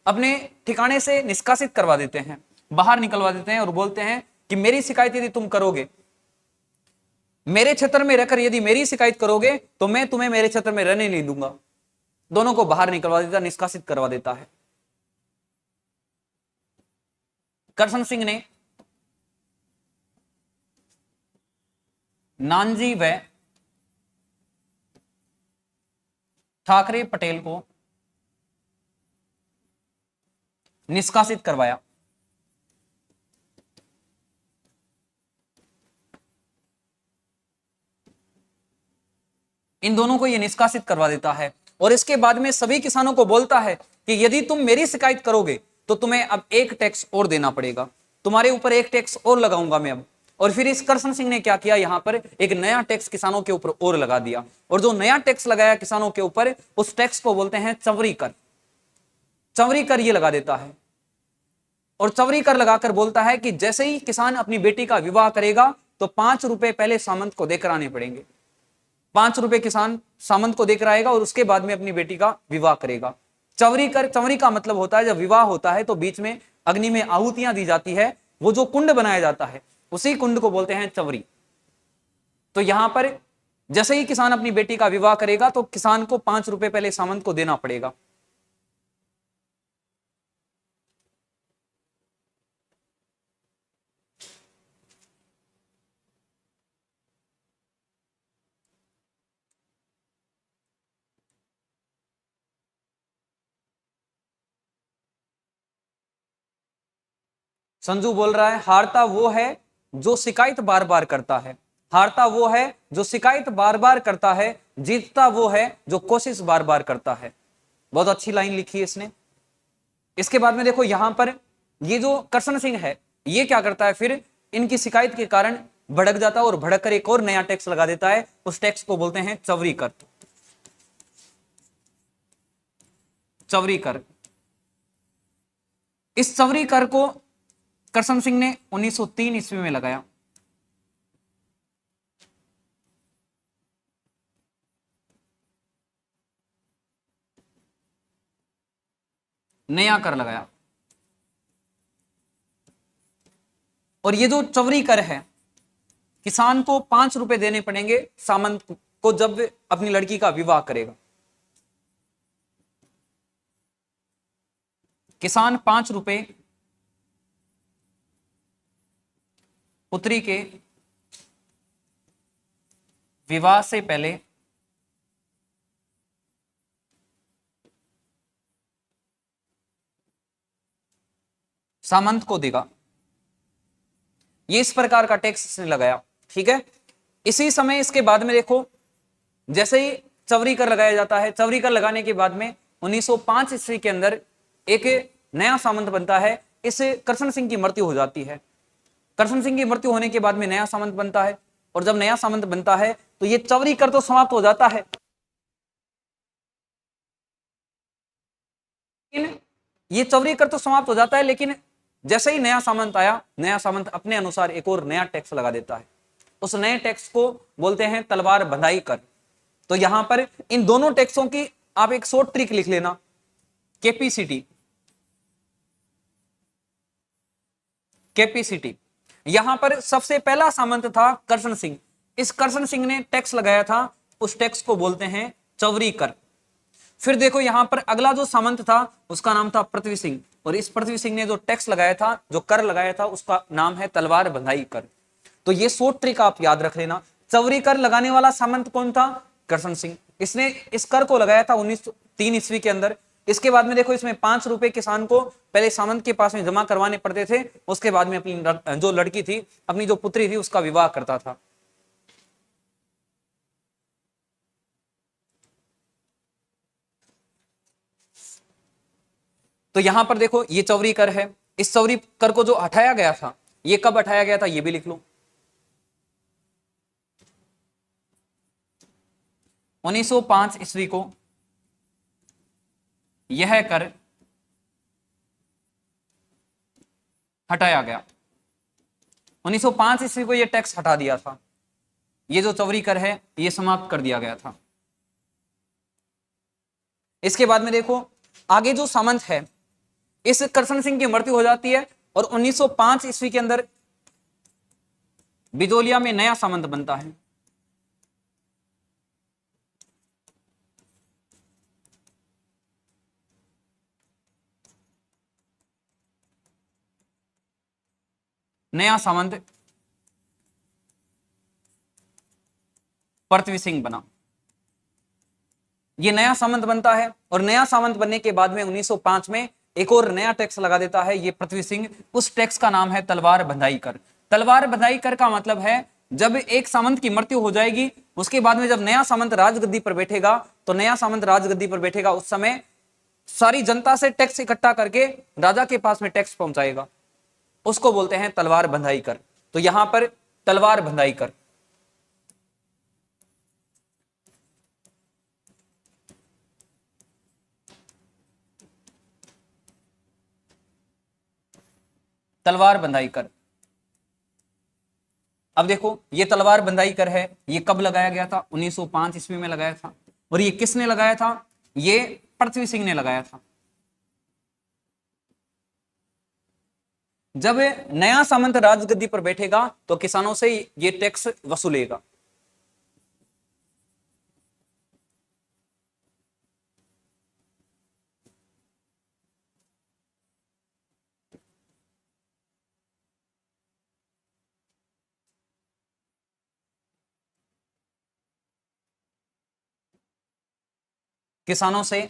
अपने ठिकाने से निष्कासित करवा देते हैं, बाहर निकलवा देते हैं और बोलते हैं कि मेरी शिकायत यदि तुम करोगे, मेरे क्षेत्र में रहकर यदि मेरी शिकायत करोगे तो मैं तुम्हें मेरे क्षेत्र में रहने नहीं दूंगा। दोनों को बाहर निकलवा देता, निष्कासित करवा देता है। करशन सिंह ने नानजी व ठाकरे पटेल को निष्कासित करवाया। इन दोनों को यह निष्कासित करवा देता है और इसके बाद में सभी किसानों को बोलता है कि यदि तुम मेरी शिकायत करोगे तो तुम्हें अब एक टैक्स और देना पड़ेगा, तुम्हारे ऊपर एक टैक्स और लगाऊंगा मैं अब। और फिर इस करशन सिंह ने क्या किया, यहां पर एक नया टैक्स किसानों के ऊपर और लगा दिया। और जो नया टैक्स लगाया किसानों के ऊपर, उस टैक्स को बोलते हैं चंवरी कर। चंवरी कर ये लगा देता है और चंवरी कर लगाकर बोलता है कि जैसे ही किसान अपनी बेटी का विवाह करेगा तो 5 रुपए पहले सामंत को देकर आने पड़ेंगे। 5 रुपए किसान सामंत को देकर आएगा और उसके बाद में अपनी बेटी का विवाह करेगा। चंवरी कर, चंवरी का मतलब होता है जब विवाह होता है तो बीच में अग्नि में आहुतियां दी जाती है, वो जो कुंड बनाया जाता है उसी कुंड को बोलते हैं चंवरी। तो यहां पर जैसे ही किसान अपनी बेटी का विवाह करेगा तो किसान को 5 रुपए पहले सामंत को देना पड़ेगा। संजू बोल रहा है हारता वो है जो शिकायत बार बार करता है, हारता वो है जो शिकायत बार बार करता है, जीतता वो है जो कोशिश बार बार करता है। बहुत अच्छी लाइन लिखी है इसने। इसके बाद में देखो यहां पर ये जो करशन सिंह है ये क्या करता है, फिर इनकी शिकायत के कारण भड़क जाता है और भड़क कर एक और नया टैक्स लगा देता है। उस टैक्स को बोलते हैं चवरी कर। चवरी कर। इस चवरी कर को करशन सिंह ने 1903 ईस्वी में लगाया। नया कर लगाया। और ये जो चवरी कर है, किसान को 5 रुपए देने पड़ेंगे सामंत को जब अपनी लड़की का विवाह करेगा। किसान 5 रुपए पुत्री के विवाह से पहले सामंत को देगा। ये इस प्रकार का टैक्स इसने लगाया। ठीक है। इसी समय इसके बाद में देखो, जैसे ही चवरी कर लगाया जाता है, चवरी कर लगाने के बाद में 1905 ईस्वी के अंदर एक नया सामंत बनता है। इस करशन सिंह की मृत्यु हो जाती है। करशन सिंह की मृत्यु होने के बाद में नया सामंत बनता है। और जब नया सामंत बनता है तो ये चवरी कर तो समाप्त हो जाता है, लेकिन ये चवरी कर तो समाप्त हो जाता है, लेकिन जैसे ही नया सामंत आया, नया सामंत अपने अनुसार एक और नया टैक्स लगा देता है। उस नए टैक्स को बोलते हैं तलवार बंधाई कर। तो यहां पर इन दोनों टैक्सों की आप एक शॉर्ट ट्रिक लिख लेना, केपीसीटी। केपीसीटी। यहां पर सबसे पहला सामंत था करशन सिंह। इस करशन सिंह ने टैक्स लगाया था, उस टैक्स को बोलते हैं चवरी कर। फिर देखो यहां पर अगला जो सामंत था उसका नाम था पृथ्वी सिंह, और इस पृथ्वी सिंह ने जो टैक्स लगाया था, जो कर लगाया था, उसका नाम है तलवार बंधाई कर। तो ये शॉर्ट ट्रिक आप याद रख लेना। चवरी कर लगाने वाला सामंत कौन था? करशन सिंह। इसने इस कर को लगाया था 1903 ईस्वी के अंदर। इसके बाद में देखो, इसमें 5 रुपए किसान को पहले सामंत के पास में जमा करवाने पड़ते थे, उसके बाद में अपनी जो लड़की थी, अपनी जो पुत्री थी, उसका विवाह करता था। तो यहां पर देखो ये चौरी कर है। इस चौरी कर को जो हटाया गया था, ये कब हटाया गया था ये भी लिख लो। 1905 ईस्वी को यह कर हटाया गया। 1905 ईस्वी को यह टैक्स हटा दिया था। ये जो चौरी कर है ये समाप्त कर दिया गया था। इसके बाद में देखो आगे जो सामंत है, इस करशन सिंह की मृत्यु हो जाती है और 1905 ईस्वी के अंदर बिजोलिया में नया सामंत बनता है। नया सामंत पृथ्वी सिंह बना। ये नया सामंत बनता है और नया सामंत बनने के बाद में 1905 में एक और नया टैक्स लगा देता है ये पृथ्वी सिंह। उस टैक्स का नाम है तलवार बंधाई कर। तलवार बंधाई कर का मतलब है जब एक सामंत की मृत्यु हो जाएगी, उसके बाद में जब नया सामंत राजगद्दी पर बैठेगा, तो नया सामंत राजगद्दी पर बैठेगा उस समय सारी जनता से टैक्स इकट्ठा करके राजा के पास में टैक्स पहुंचाएगा, उसको बोलते हैं तलवार बंधाई कर। तो यहां पर तलवार बंधाई कर। तलवार बंधाई कर। अब देखो ये तलवार बंधाई कर है, ये कब लगाया गया था? 1905 ईस्वी में लगाया था। और ये किसने लगाया था? ये पृथ्वी सिंह ने लगाया था। जब नया सामंत राजगद्दी पर बैठेगा तो किसानों से ये टैक्स वसूलेगा। किसानों से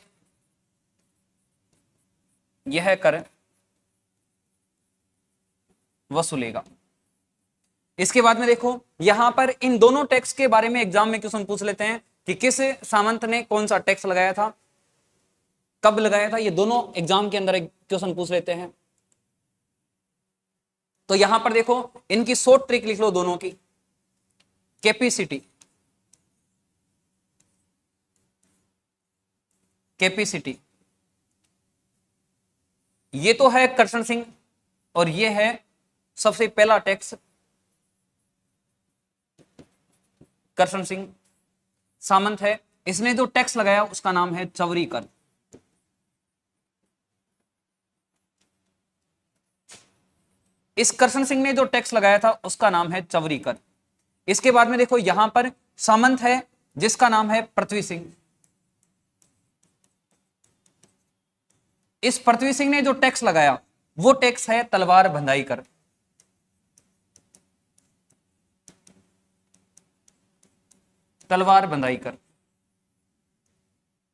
यह कर वसूलेगा। इसके बाद में देखो यहां पर इन दोनों टैक्स के बारे में एग्जाम में क्वेश्चन पूछ लेते हैं कि किस सामंत ने कौन सा टैक्स लगाया था, कब लगाया था, ये दोनों एग्जाम के अंदर क्वेश्चन पूछ लेते हैं। तो यहां पर देखो इनकी शॉर्ट ट्रिक लिख लो दोनों की। कैपेसिटी, कैपेसिटी, ये तो है करशन सिंह और ये है सबसे पहला टैक्स करशन सिंह सामंत है। इसने जो टैक्स लगाया उसका नाम है चवरी कर। इस करशन सिंह ने जो टैक्स लगाया था उसका नाम है चवरी कर। इसके बाद में देखो यहां पर सामंत है जिसका नाम है पृथ्वी सिंह। इस पृथ्वी सिंह ने जो टैक्स लगाया वो टैक्स है तलवार बंधाई कर। तलवार बंधाई कर,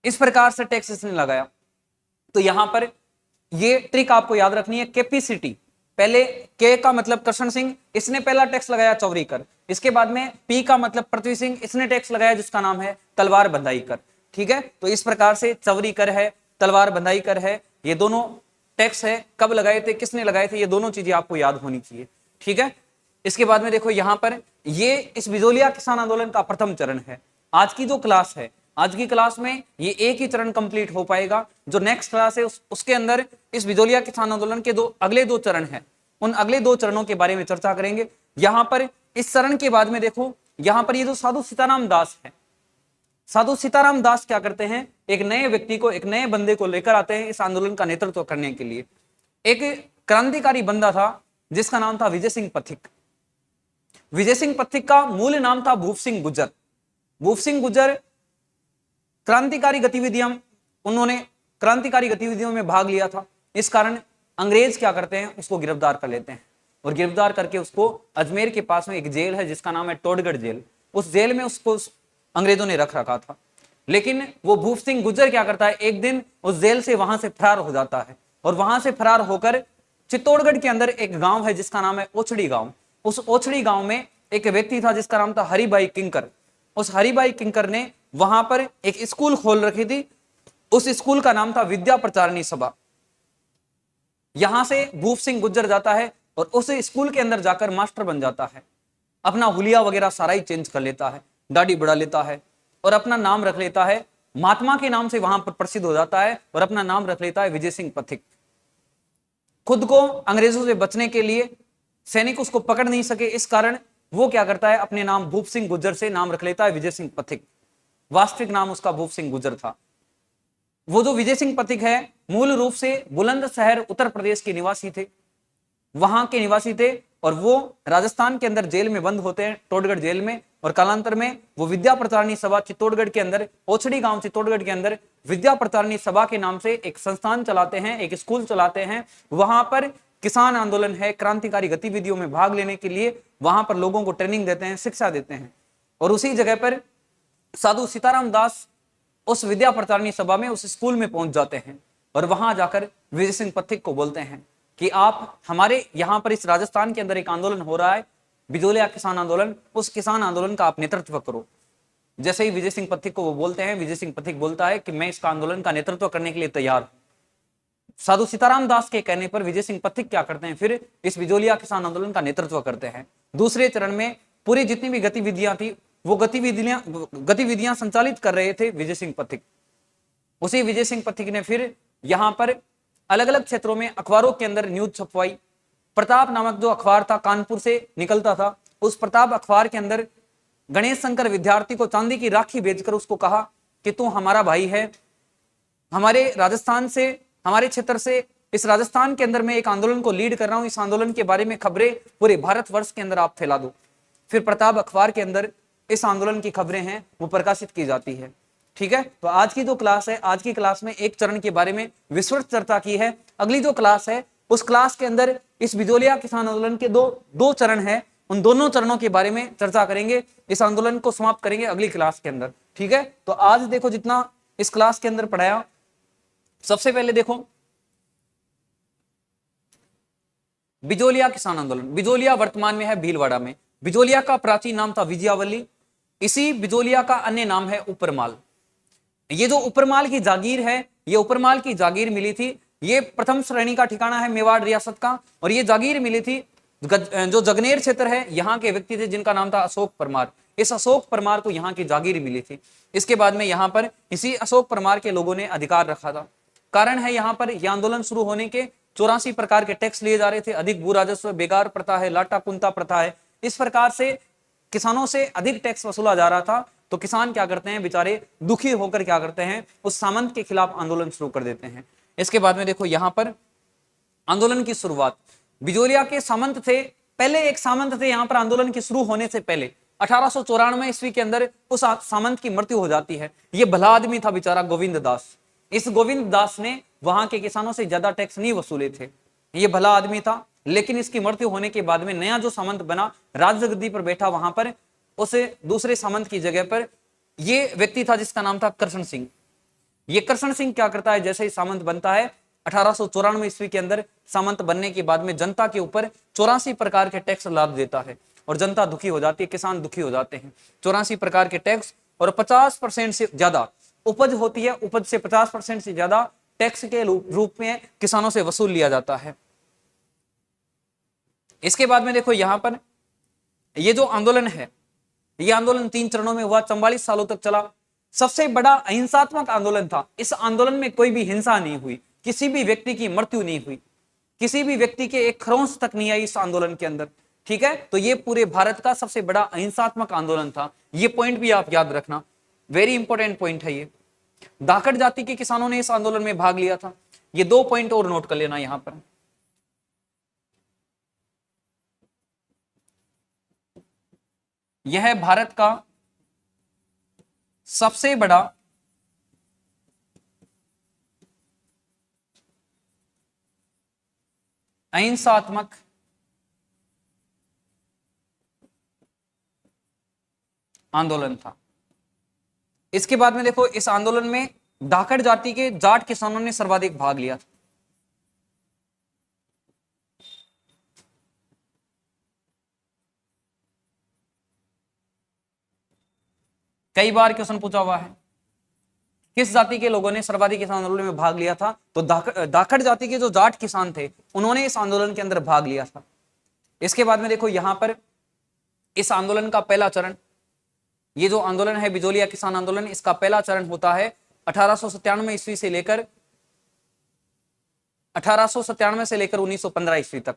इस प्रकार से टैक्स इसने लगाया। तो यहां पर ये ट्रिक आपको याद रखनी है। कैपेसिटी, पहले के का मतलब करशन सिंह, इसने पहला टैक्स लगाया चौरी कर। इसके बाद में पी का मतलब पृथ्वी सिंह, इसने टैक्स लगाया जिसका नाम है तलवार बंधाई कर। ठीक है, तो इस प्रकार से चौरी कर है, तलवार बंधाई कर है, ये दोनों टैक्स है। कब लगाए थे, किसने लगाए थे, ये दोनों चीजें आपको याद होनी चाहिए। ठीक है, इसके बाद में देखो यहां पर ये इस बिजोलिया किसान आंदोलन का प्रथम चरण है। आज की जो क्लास है, आज की क्लास में ये एक ही चरण कंप्लीट हो पाएगा। जो नेक्स्ट क्लास है उसके अंदर इस बिजोलिया किसान आंदोलन के अगले दो चरण हैं, उन अगले दो चरणों के बारे में चर्चा करेंगे। यहां पर इस चरण के बाद में देखो यहां पर ये जो साधु सीताराम दास है, साधु सीताराम दास क्या करते हैं, एक नए व्यक्ति को, एक नए बंदे को लेकर आते हैं इस आंदोलन का नेतृत्व करने के लिए। एक क्रांतिकारी बंदा था जिसका नाम था विजय सिंह पथिक। विजय सिंह पथिक का मूल नाम था भूप सिंह गुर्जर। भूप सिंह गुर्जर क्रांतिकारी गतिविधियां, उन्होंने क्रांतिकारी गतिविधियों में भाग लिया था। इस कारण अंग्रेज क्या करते हैं, उसको गिरफ्तार कर लेते हैं और गिरफ्तार करके उसको अजमेर के पास में एक जेल है जिसका नाम है टोडगढ़ जेल, उस जेल में उसको अंग्रेजों ने रख रखा था। लेकिन वो भूप सिंह गुर्जर क्या करता है, एक दिन उस जेल से वहां से फरार हो जाता है और वहां से फरार होकर चित्तौड़गढ़ के अंदर एक गांव है जिसका नाम है ओछड़ी गांव। उस ओछड़ी गांव में एक व्यक्ति था जिसका नाम था हरिभाई किंकर। उस हरिभाई किंकर ने वहां पर एक स्कूल खोल रखी थी। उस स्कूल का नाम था विद्या प्रचारणी सभा। यहां से भूप सिंह गुर्जर जाता है और उस स्कूल के अंदर जाकर मास्टर बन जाता है। अपना हुलिया वगैरह सारा ही चेंज कर लेता है, दाढ़ी बढ़ा लेता है और अपना नाम रख लेता है, महात्मा के नाम से वहां पर प्रसिद्ध हो जाता है और अपना नाम रख लेता है विजय सिंह पथिक। खुद को अंग्रेजों से बचने के लिए सैनिक उसको पकड़ नहीं सके, इस कारण वो क्या करता है, अपने नाम भूप सिंह गुर्जर से नाम रख लेता है विजय सिंह पथिक। वास्तविक नाम उसका भूप सिंह गुर्जर था। वो जो विजय सिंह पथिक है मूल रूप से बुलंदशहर उत्तर प्रदेश के निवासी थे, वहां के निवासी थे और वो राजस्थान के अंदर जेल में बंद होते हैं, टोडगढ़ जेल में। और कालांतर में वो विद्या प्रचारणी सभा चित्तौड़गढ़ के अंदर, ओछड़ी गांव चित्तौड़गढ़ के अंदर विद्या प्रचारणी सभा के नाम से एक संस्थान चलाते हैं, एक स्कूल चलाते हैं। वहां पर किसान आंदोलन है, क्रांतिकारी गतिविधियों में भाग लेने के लिए वहां पर लोगों को ट्रेनिंग देते हैं, शिक्षा देते हैं। और उसी जगह पर साधु सीताराम दास उस विद्या प्रचारणी सभा में, उस स्कूल में पहुंच जाते हैं और वहां जाकर विजय सिंह पथिक को बोलते हैं कि आप हमारे यहां पर इस राजस्थान के अंदर एक आंदोलन हो रहा है, बिजोलिया किसान आंदोलन, उस किसान आंदोलन का आप नेतृत्व करो। जैसे ही विजय सिंह पथिक को वो बोलते हैं, विजय सिंह पथिक बोलता है कि मैं इसका आंदोलन का नेतृत्व करने के लिए तैयार हूं। साधु सीताराम दास के कहने पर विजय सिंह पथिक क्या करते हैं, फिर इस बिजोलिया किसान आंदोलन का नेतृत्व करते हैं। दूसरे चरण में पूरी जितनी भी गतिविधियां थी वो गतिविधियां संचालित कर रहे थे विजय सिंह पथिक। उसी विजय सिंह पथिक ने फिर यहां पर अलग अलग क्षेत्रों में अखबारों के अंदर न्यूज छपवाई। प्रताप नामक जो अखबार था कानपुर से निकलता था, उस प्रताप अखबार के अंदर गणेश शंकर विद्यार्थी को चांदी की राखी भेजकर उसको कहा कि तू हमारा भाई है, हमारे राजस्थान से, हमारे क्षेत्र से, इस राजस्थान के अंदर मैं एक आंदोलन को लीड कर रहा हूं, इस आंदोलन के बारे में खबरें पूरे भारतवर्ष के अंदर आप फैला दो। फिर प्रताप अखबार के अंदर इस आंदोलन की खबरें हैं वो प्रकाशित की जाती है। ठीक है, तो आज की जो क्लास है, आज की क्लास में एक चरण के बारे में विस्तृत चर्चा की है। अगली जो क्लास है उस क्लास के अंदर इस बिजोलिया किसान आंदोलन के दो चरण है, उन दोनों चरणों के बारे में चर्चा करेंगे। इस आंदोलन को समाप्त करेंगे अगली क्लास के अंदर। ठीक है, तो आज देखो जितना इस क्लास के अंदर पढ़ाया, सबसे पहले देखो बिजोलिया किसान आंदोलन। बिजोलिया वर्तमान में है भीलवाड़ा में। बिजोलिया का प्राचीन नाम था विजयावली। इसी बिजोलिया का अन्य नाम है उपरमाल। ये जो उपरमाल की जागीर है, ये उपरमाल की जागीर मिली थी, ये प्रथम श्रेणी का ठिकाना है मेवाड़ रियासत का, और ये जागीर मिली थी जो जगनेर क्षेत्र है, यहाँ के व्यक्ति थे जिनका नाम था अशोक परमार। इस अशोक परमार को यहाँ की जागीर मिली थी। इसके बाद में यहाँ पर इसी अशोक परमार के लोगों ने अधिकार रखा था। कारण है यहाँ पर यह आंदोलन शुरू होने के 84 प्रकार के टैक्स लिए जा रहे थे। अधिक भू राजस्व, बेगार प्रथा है, लाटा कुंता प्रथा है, इस प्रकार से किसानों से अधिक टैक्स वसूला जा रहा था। तो किसान क्या करते हैं, बेचारे दुखी होकर क्या करते हैं, उस सामंत के खिलाफ आंदोलन शुरू कर देते हैं। इसके बाद में देखो यहाँ पर आंदोलन की शुरुआत बिजोलिया के सामंत थे। पहले एक सामंत थे यहाँ पर, आंदोलन के शुरू होने से पहले 1894 ईस्वी के अंदर उस सामंत की मृत्यु हो जाती है। ये भला आदमी था बेचारा, गोविंद दास। इस गोविंद दास ने वहां के किसानों से ज्यादा टैक्स नहीं वसूले थे। ये भला आदमी था, लेकिन इसकी मृत्यु होने के बाद में नया जो सामंत बना, राजगद्दी पर बैठा, वहां पर उस दूसरे सामंत की जगह पर ये व्यक्ति था जिसका नाम था कृष्ण सिंह। ये कृष्ण सिंह क्या करता है, जैसे ही सामंत बनता है 1894 ईस्वी के अंदर, सामंत बनने के बाद में जनता के ऊपर 84 प्रकार के टैक्स लाद देता है और जनता दुखी हो जाती है, किसान दुखी हो जाते हैं। 84 प्रकार के टैक्स और 50% से ज्यादा उपज होती है, उपज से 50% से ज्यादा टैक्स के रूप में किसानों से वसूल लिया जाता है। इसके बाद में देखो यहां पर ये जो आंदोलन है, ये आंदोलन 3 चरणों में हुआ, 44 सालों तक चला। सबसे बड़ा अहिंसात्मक आंदोलन था। इस आंदोलन में कोई भी हिंसा नहीं हुई, किसी भी व्यक्ति की मृत्यु नहीं हुई, किसी भी व्यक्ति के एक खरोंच तक नहीं आई इस आंदोलन के अंदर। ठीक है, तो ये पूरे भारत का सबसे बड़ा अहिंसात्मक आंदोलन था। ये पॉइंट भी आप याद रखना, वेरी इंपॉर्टेंट पॉइंट है ये। धाकड़ जाति के किसानों ने इस आंदोलन में भाग लिया था। ये 2 पॉइंट और नोट कर लेना यहां पर। यह भारत का सबसे बड़ा अहिंसात्मक आंदोलन था। इसके बाद में देखो इस आंदोलन में धाकड़ जाति के जाट किसानों ने सर्वाधिक भाग लिया था। कई बार क्वेश्चन पूछा हुआ है, किस जाति के लोगों ने सर्वाधिक इस आंदोलन में भाग लिया था, तो धाकड़ जाति के जो जाट किसान थे उन्होंने इस आंदोलन के अंदर भाग लिया था। इसके बाद में देखो यहां पर इस आंदोलन का पहला चरण, ये जो आंदोलन है बिजोलिया किसान आंदोलन, इसका पहला चरण होता है 1897 ईस्वी से लेकर 1915 ईस्वी तक।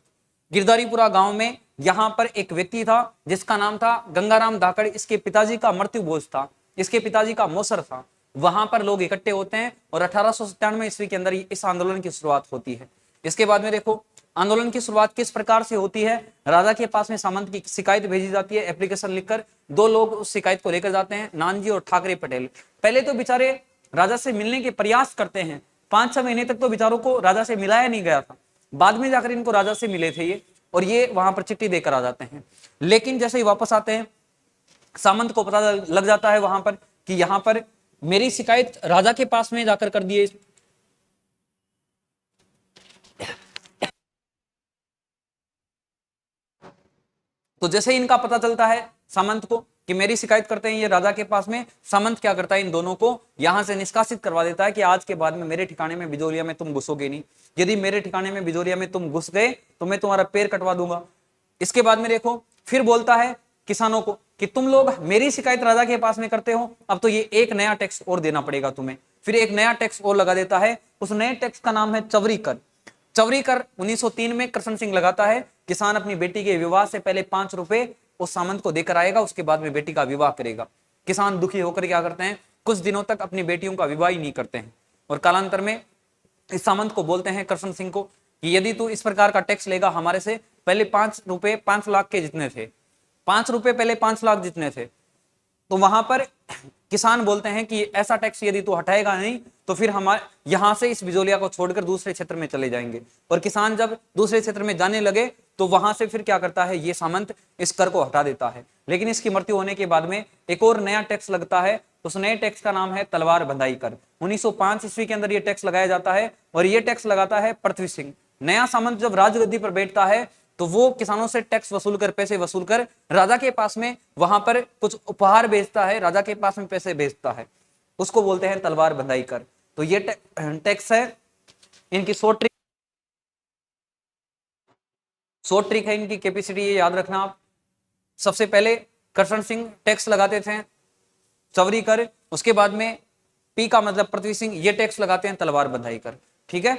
गिरधारीपुरा गांव में यहां पर एक व्यक्ति था जिसका नाम था गंगाराम धाकड़। इसके पिताजी का मृत्यु भोज था, इसके पिताजी का मौसर था। वहां पर लोग इकट्ठे होते हैं और 1897 ईस्वी के अंदर इस आंदोलन की शुरुआत होती है। इसके बाद में देखो आंदोलन की शुरुआत किस प्रकार से होती है। राजा के पास में सामंत की शिकायत भेजी जाती है, एप्लीकेशन लिखकर। 2 लोग उस शिकायत को लेकर जाते हैं, नानजी और ठाकरे पटेल। पहले तो बेचारे राजा से मिलने के प्रयास करते हैं, 5-6 महीने तक तो बेचारों को राजा से मिलाया नहीं गया था। बाद में जाकर इनको राजा से मिले थे ये, और ये वहां पर चिट्ठी देकर आ जाते हैं। लेकिन जैसे ही वापस आते हैं, सामंत को पता लग जाता है वहां पर कि यहां पर मेरी शिकायत राजा के पास में जाकर कर दिए। तो जैसे इनका पता चलता है सामंत को कि मेरी शिकायत करते हैं ये राजा के पास में, सामंत क्या करता है, इन दोनों को यहां से निष्कासित करवा देता है कि आज के बाद में मेरे ठिकाने में बिजोलिया में तुम घुसोगे नहीं। यदि मेरे ठिकाने में बिजोलिया में तुम घुस गए तो मैं तुम्हारा पैर कटवा दूंगा। इसके बाद में देखो फिर बोलता है किसानों को कि तुम लोग मेरी शिकायत राजा के पास में करते हो, अब तो ये एक नया टैक्स और देना पड़ेगा तुम्हें। फिर एक नया टैक्स और लगा देता है। उस नए टैक्स का नाम है चवरी कर। चवरी कर 1903 में कृष्ण सिंह लगाता है। किसान अपनी बेटी के विवाह से पहले 5 रुपए उस सामंत को देकर आएगा, उसके बाद में बेटी का विवाह करेगा। किसान दुखी होकर क्या करते हैं, कुछ दिनों तक अपनी बेटियों का विवाह ही नहीं करते हैं। और कालांतर में इस सामंत को बोलते हैं कृष्ण सिंह को कि यदि तू इस प्रकार का टैक्स लेगा हमारे से, पहले 5 रुपए 5 लाख के जितने थे, 5 रुपए पहले 5 लाख जितने थे, तो वहां पर किसान बोलते हैं कि ऐसा टैक्स यदि तू हटाएगा नहीं तो फिर हम यहां से इस बिजोलिया को छोड़कर दूसरे क्षेत्र में चले जाएंगे। और किसान जब दूसरे क्षेत्र में जाने लगे तो वहां से फिर क्या करता है, ये सामंत इस कर को हटा देता है। लेकिन इसकी मृत्यु होने के बाद में एक और नया टैक्स लगता है। उस नए टैक्स का नाम है तलवार बंधाई कर। 1905 ईस्वी के अंदर यह टैक्स लगाया जाता है और यह टैक्स लगाता है पृथ्वी सिंह। नया सामंत जब राजगद्दी पर बैठता है तो वो किसानों से टैक्स वसूल कर, पैसे वसूल कर राजा के पास में वहां पर कुछ उपहार भेजता है, राजा के पास में पैसे भेजता है, उसको बोलते हैं तलवार बंधाई कर। तो ये टैक्स है, इनकी शॉर्ट ट्रिक है इनकी कैपेसिटी, ये याद रखना आप। सबसे पहले करशन सिंह टैक्स लगाते थे चवरी कर, उसके बाद में पी का मतलब पृथ्वी सिंह ये टैक्स लगाते हैं तलवार बंधाई कर। ठीक है,